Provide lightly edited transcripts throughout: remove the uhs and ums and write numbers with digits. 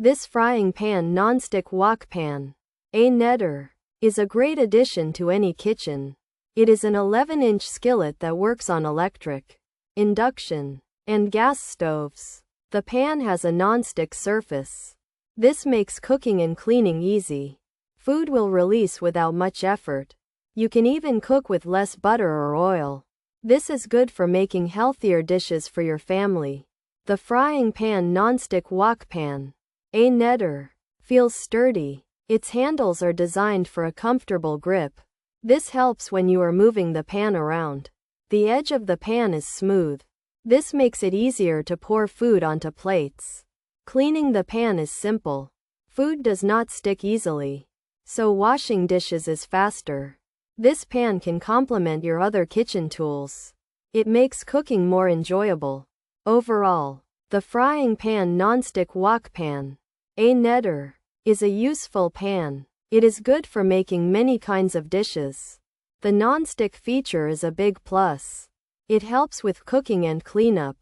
This frying pan nonstick wok pan, Aneder, is a great addition to any kitchen. It is an 11-inch skillet that works on electric, induction, and gas stoves. The pan has a non-stick surface. This makes cooking and cleaning easy. Food will release without much effort. You can even cook with less butter or oil. This is good for making healthier dishes for your family. The frying pan nonstick wok pan, Aneder, feels sturdy. Its handles are designed for a comfortable grip. This helps when you are moving the pan around. The edge of the pan is smooth. This makes it easier to pour food onto plates. Cleaning the pan is simple. Food does not stick easily, so washing dishes is faster. This pan can complement your other kitchen tools. It makes cooking more enjoyable. Overall, the frying pan nonstick wok pan, Aneder, is a useful pan. It is good for making many kinds of dishes. The non-stick feature is a big plus. It helps with cooking and cleanup.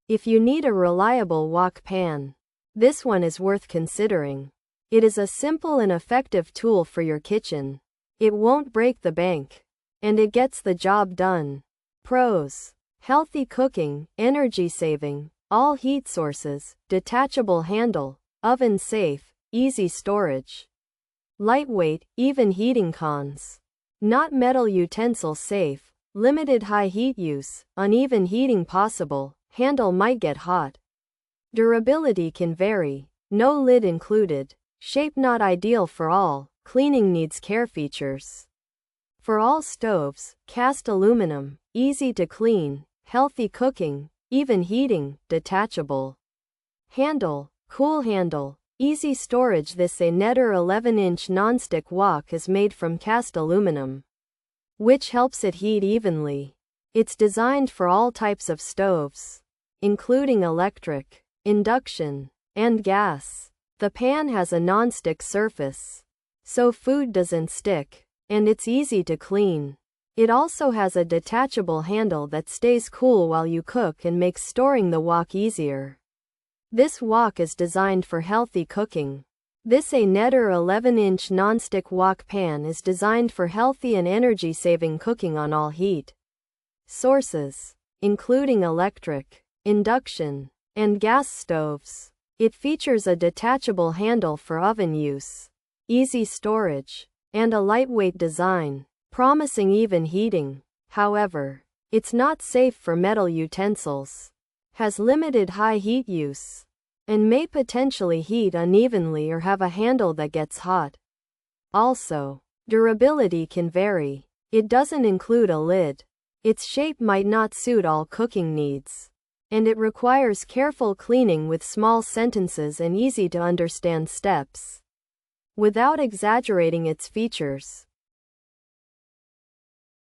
If you need a reliable wok pan, this one is worth considering. It is a simple and effective tool for your kitchen. It won't break the bank, and it gets the job done. Pros: healthy cooking, energy saving, all heat sources, detachable handle, oven safe, easy storage. Lightweight, even heating. Cons: not metal utensil safe, limited high heat use, uneven heating possible, handle might get hot. Durability can vary, no lid included, shape not ideal for all, cleaning needs care. Features: for all stoves, cast aluminum, easy to clean, healthy cooking, even heating, detachable. Handle, cool handle, easy storage. This Aneder 11-inch nonstick wok is made from cast aluminum, which helps it heat evenly. It's designed for all types of stoves, including electric, induction, and gas. The pan has a non-stick surface, so food doesn't stick, and it's easy to clean. It also has a detachable handle that stays cool while you cook and makes storing the wok easier. This wok is designed for healthy cooking. This Aneder 11-inch nonstick wok pan is designed for healthy and energy-saving cooking on all heat sources, including electric, induction, and gas stoves. It features a detachable handle for oven use, easy storage, and a lightweight design, promising even heating. However, it's not safe for metal utensils, has limited high heat use, and may potentially heat unevenly or have a handle that gets hot. Also, durability can vary. It doesn't include a lid. Its shape might not suit all cooking needs, and it requires careful cleaning with small sentences and easy to understand steps. Without exaggerating its features,